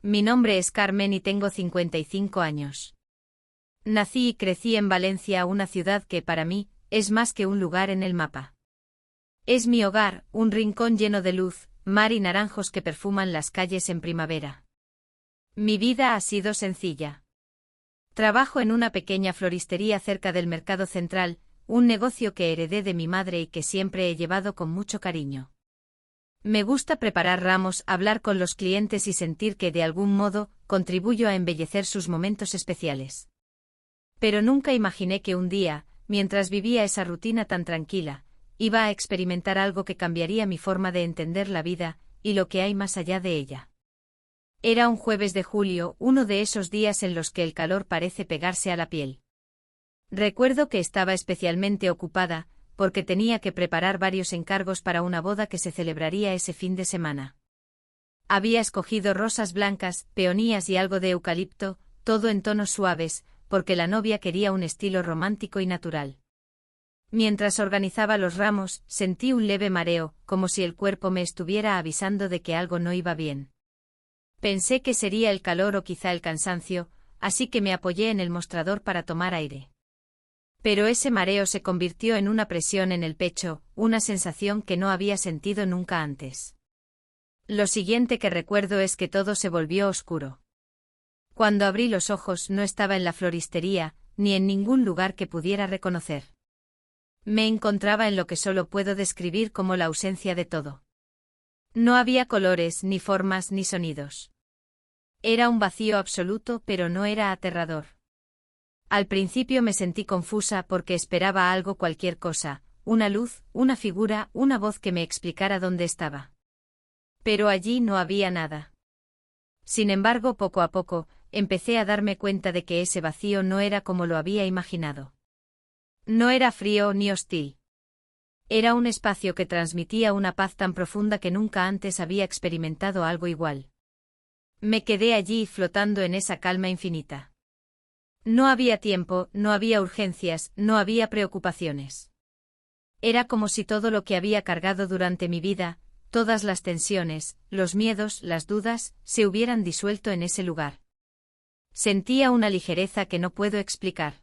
Mi nombre es Carmen y tengo 55 años. Nací y crecí en Valencia, una ciudad que, para mí, es más que un lugar en el mapa. Es mi hogar, un rincón lleno de luz, mar y naranjos que perfuman las calles en primavera. Mi vida ha sido sencilla. Trabajo en una pequeña floristería cerca del Mercado Central, un negocio que heredé de mi madre y que siempre he llevado con mucho cariño. Me gusta preparar ramos, hablar con los clientes y sentir que, de algún modo, contribuyo a embellecer sus momentos especiales. Pero nunca imaginé que un día, mientras vivía esa rutina tan tranquila, iba a experimentar algo que cambiaría mi forma de entender la vida y lo que hay más allá de ella. Era un jueves de julio, uno de esos días en los que el calor parece pegarse a la piel. Recuerdo que estaba especialmente ocupada, porque tenía que preparar varios encargos para una boda que se celebraría ese fin de semana. Había escogido rosas blancas, peonías y algo de eucalipto, todo en tonos suaves, porque la novia quería un estilo romántico y natural. Mientras organizaba los ramos, sentí un leve mareo, como si el cuerpo me estuviera avisando de que algo no iba bien. Pensé que sería el calor o quizá el cansancio, así que me apoyé en el mostrador para tomar aire. Pero ese mareo se convirtió en una presión en el pecho, una sensación que no había sentido nunca antes. Lo siguiente que recuerdo es que todo se volvió oscuro. Cuando abrí los ojos no estaba en la floristería, ni en ningún lugar que pudiera reconocer. Me encontraba en lo que solo puedo describir como la ausencia de todo. No había colores, ni formas, ni sonidos. Era un vacío absoluto, pero no era aterrador. Al principio me sentí confusa porque esperaba algo, cualquier cosa, una luz, una figura, una voz que me explicara dónde estaba. Pero allí no había nada. Sin embargo, poco a poco, empecé a darme cuenta de que ese vacío no era como lo había imaginado. No era frío ni hostil. Era un espacio que transmitía una paz tan profunda que nunca antes había experimentado algo igual. Me quedé allí flotando en esa calma infinita. No había tiempo, no había urgencias, no había preocupaciones. Era como si todo lo que había cargado durante mi vida, todas las tensiones, los miedos, las dudas, se hubieran disuelto en ese lugar. Sentía una ligereza que no puedo explicar.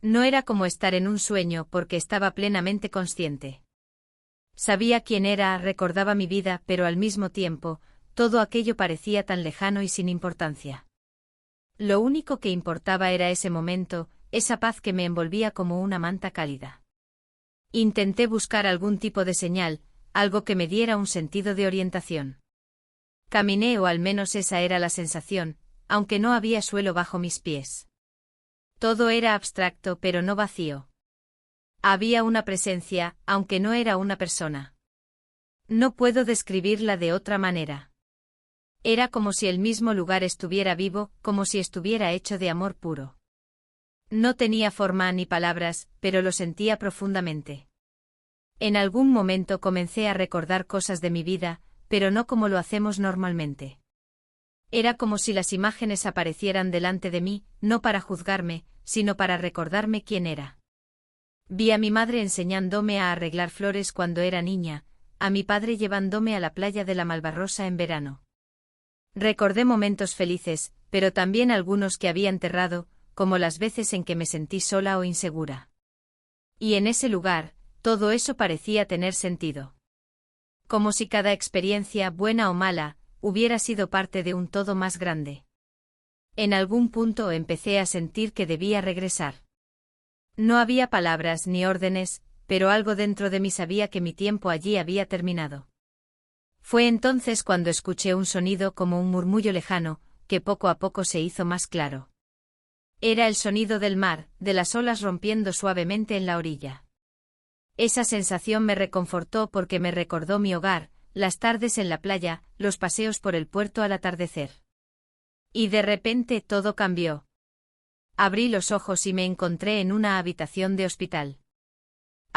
No era como estar en un sueño porque estaba plenamente consciente. Sabía quién era, recordaba mi vida, pero al mismo tiempo, todo aquello parecía tan lejano y sin importancia. Lo único que importaba era ese momento, esa paz que me envolvía como una manta cálida. Intenté buscar algún tipo de señal, algo que me diera un sentido de orientación. Caminé, o al menos esa era la sensación, aunque no había suelo bajo mis pies. Todo era abstracto pero no vacío. Había una presencia, aunque no era una persona. No puedo describirla de otra manera. Era como si el mismo lugar estuviera vivo, como si estuviera hecho de amor puro. No tenía forma ni palabras, pero lo sentía profundamente. En algún momento comencé a recordar cosas de mi vida, pero no como lo hacemos normalmente. Era como si las imágenes aparecieran delante de mí, no para juzgarme, sino para recordarme quién era. Vi a mi madre enseñándome a arreglar flores cuando era niña, a mi padre llevándome a la playa de la Malvarrosa en verano. Recordé momentos felices, pero también algunos que había enterrado, como las veces en que me sentí sola o insegura. Y en ese lugar, todo eso parecía tener sentido. Como si cada experiencia, buena o mala, hubiera sido parte de un todo más grande. En algún punto empecé a sentir que debía regresar. No había palabras ni órdenes, pero algo dentro de mí sabía que mi tiempo allí había terminado. Fue entonces cuando escuché un sonido como un murmullo lejano, que poco a poco se hizo más claro. Era el sonido del mar, de las olas rompiendo suavemente en la orilla. Esa sensación me reconfortó porque me recordó mi hogar, las tardes en la playa, los paseos por el puerto al atardecer. Y de repente todo cambió. Abrí los ojos y me encontré en una habitación de hospital.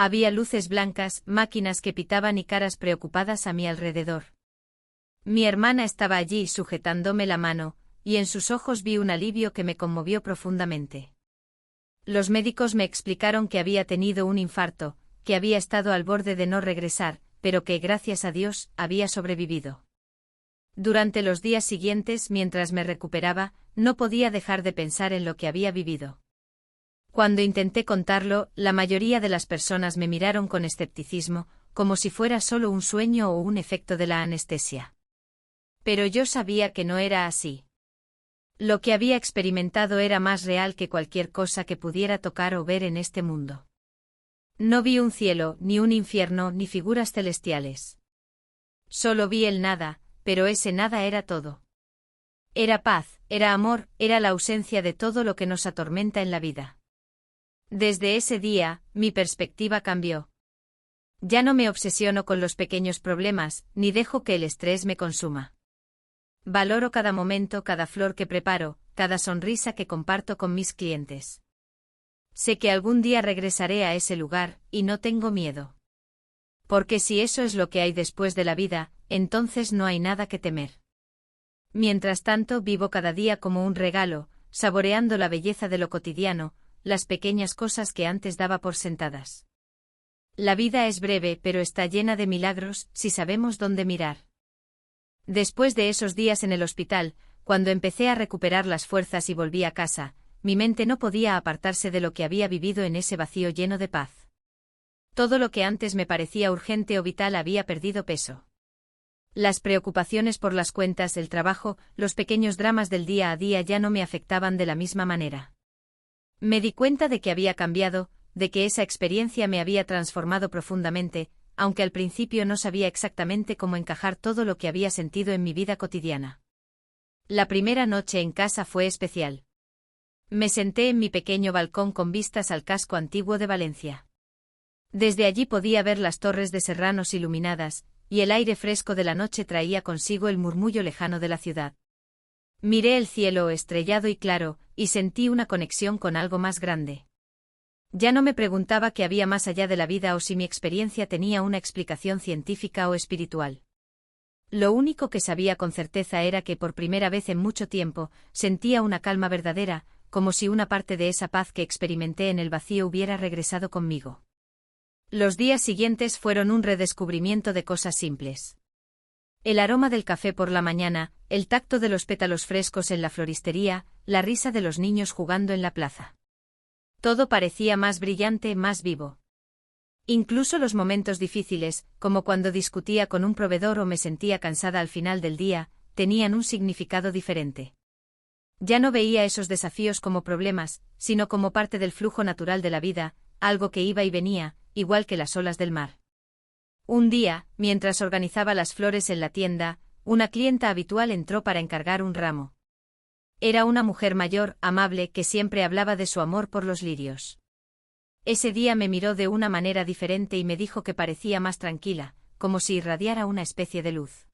Había luces blancas, máquinas que pitaban y caras preocupadas a mi alrededor. Mi hermana estaba allí sujetándome la mano, y en sus ojos vi un alivio que me conmovió profundamente. Los médicos me explicaron que había tenido un infarto, que había estado al borde de no regresar, pero que, gracias a Dios, había sobrevivido. Durante los días siguientes, mientras me recuperaba, no podía dejar de pensar en lo que había vivido. Cuando intenté contarlo, la mayoría de las personas me miraron con escepticismo, como si fuera solo un sueño o un efecto de la anestesia. Pero yo sabía que no era así. Lo que había experimentado era más real que cualquier cosa que pudiera tocar o ver en este mundo. No vi un cielo, ni un infierno, ni figuras celestiales. Solo vi el nada, pero ese nada era todo. Era paz, era amor, era la ausencia de todo lo que nos atormenta en la vida. Desde ese día, mi perspectiva cambió. Ya no me obsesiono con los pequeños problemas, ni dejo que el estrés me consuma. Valoro cada momento, cada flor que preparo, cada sonrisa que comparto con mis clientes. Sé que algún día regresaré a ese lugar, y no tengo miedo. Porque si eso es lo que hay después de la vida, entonces no hay nada que temer. Mientras tanto, vivo cada día como un regalo, saboreando la belleza de lo cotidiano, las pequeñas cosas que antes daba por sentadas. La vida es breve, pero está llena de milagros, si sabemos dónde mirar. Después de esos días en el hospital, cuando empecé a recuperar las fuerzas y volví a casa, mi mente no podía apartarse de lo que había vivido en ese vacío lleno de paz. Todo lo que antes me parecía urgente o vital había perdido peso. Las preocupaciones por las cuentas, el trabajo, los pequeños dramas del día a día ya no me afectaban de la misma manera. Me di cuenta de que había cambiado, de que esa experiencia me había transformado profundamente, aunque al principio no sabía exactamente cómo encajar todo lo que había sentido en mi vida cotidiana. La primera noche en casa fue especial. Me senté en mi pequeño balcón con vistas al casco antiguo de Valencia. Desde allí podía ver las torres de Serranos iluminadas, y el aire fresco de la noche traía consigo el murmullo lejano de la ciudad. Miré el cielo estrellado y claro, y sentí una conexión con algo más grande. Ya no me preguntaba qué había más allá de la vida o si mi experiencia tenía una explicación científica o espiritual. Lo único que sabía con certeza era que por primera vez en mucho tiempo, sentía una calma verdadera, como si una parte de esa paz que experimenté en el vacío hubiera regresado conmigo. Los días siguientes fueron un redescubrimiento de cosas simples. El aroma del café por la mañana, el tacto de los pétalos frescos en la floristería, la risa de los niños jugando en la plaza. Todo parecía más brillante, más vivo. Incluso los momentos difíciles, como cuando discutía con un proveedor o me sentía cansada al final del día, tenían un significado diferente. Ya no veía esos desafíos como problemas, sino como parte del flujo natural de la vida, algo que iba y venía, igual que las olas del mar. Un día, mientras organizaba las flores en la tienda, una clienta habitual entró para encargar un ramo. Era una mujer mayor, amable, que siempre hablaba de su amor por los lirios. Ese día me miró de una manera diferente y me dijo que parecía más tranquila, como si irradiara una especie de luz.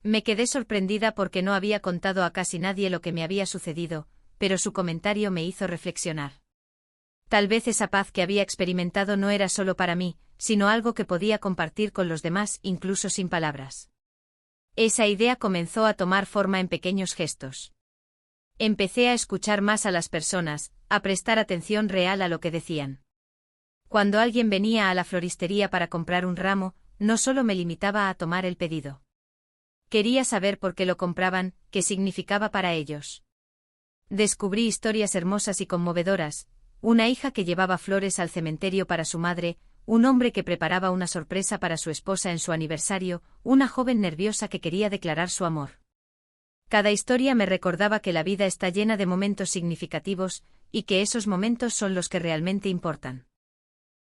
Me quedé sorprendida porque no había contado a casi nadie lo que me había sucedido, pero su comentario me hizo reflexionar. Tal vez esa paz que había experimentado no era solo para mí, sino algo que podía compartir con los demás, incluso sin palabras. Esa idea comenzó a tomar forma en pequeños gestos. Empecé a escuchar más a las personas, a prestar atención real a lo que decían. Cuando alguien venía a la floristería para comprar un ramo, no solo me limitaba a tomar el pedido. Quería saber por qué lo compraban, qué significaba para ellos. Descubrí historias hermosas y conmovedoras, una hija que llevaba flores al cementerio para su madre, un hombre que preparaba una sorpresa para su esposa en su aniversario, una joven nerviosa que quería declarar su amor. Cada historia me recordaba que la vida está llena de momentos significativos, y que esos momentos son los que realmente importan.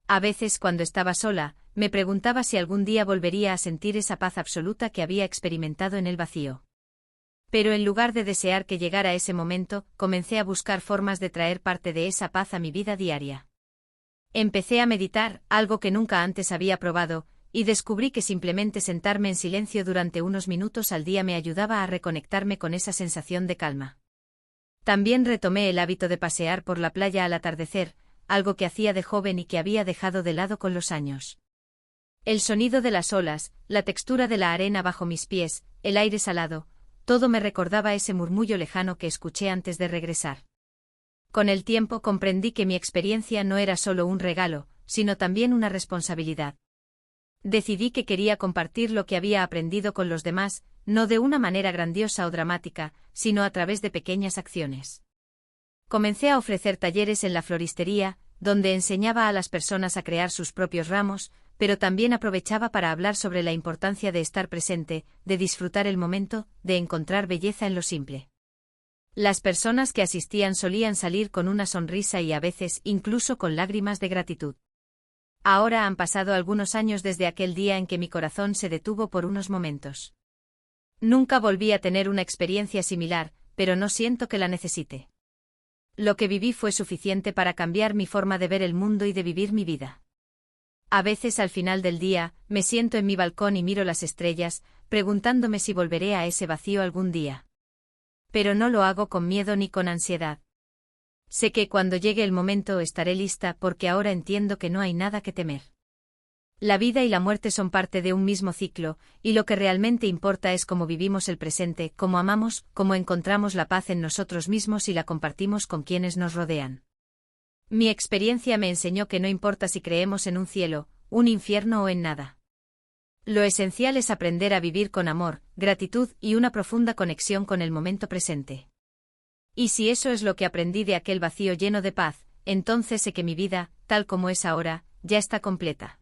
A veces, cuando estaba sola, me preguntaba si algún día volvería a sentir esa paz absoluta que había experimentado en el vacío. Pero en lugar de desear que llegara ese momento, comencé a buscar formas de traer parte de esa paz a mi vida diaria. Empecé a meditar, algo que nunca antes había probado, y descubrí que simplemente sentarme en silencio durante unos minutos al día me ayudaba a reconectarme con esa sensación de calma. También retomé el hábito de pasear por la playa al atardecer, algo que hacía de joven y que había dejado de lado con los años. El sonido de las olas, la textura de la arena bajo mis pies, el aire salado, todo me recordaba ese murmullo lejano que escuché antes de regresar. Con el tiempo comprendí que mi experiencia no era solo un regalo, sino también una responsabilidad. Decidí que quería compartir lo que había aprendido con los demás, no de una manera grandiosa o dramática, sino a través de pequeñas acciones. Comencé a ofrecer talleres en la floristería, donde enseñaba a las personas a crear sus propios ramos, pero también aprovechaba para hablar sobre la importancia de estar presente, de disfrutar el momento, de encontrar belleza en lo simple. Las personas que asistían solían salir con una sonrisa y a veces incluso con lágrimas de gratitud. Ahora han pasado algunos años desde aquel día en que mi corazón se detuvo por unos momentos. Nunca volví a tener una experiencia similar, pero no siento que la necesite. Lo que viví fue suficiente para cambiar mi forma de ver el mundo y de vivir mi vida. A veces al final del día, me siento en mi balcón y miro las estrellas, preguntándome si volveré a ese vacío algún día. Pero no lo hago con miedo ni con ansiedad. Sé que cuando llegue el momento estaré lista porque ahora entiendo que no hay nada que temer. La vida y la muerte son parte de un mismo ciclo, y lo que realmente importa es cómo vivimos el presente, cómo amamos, cómo encontramos la paz en nosotros mismos y la compartimos con quienes nos rodean. Mi experiencia me enseñó que no importa si creemos en un cielo, un infierno o en nada. Lo esencial es aprender a vivir con amor, gratitud y una profunda conexión con el momento presente. Y si eso es lo que aprendí de aquel vacío lleno de paz, entonces sé que mi vida, tal como es ahora, ya está completa.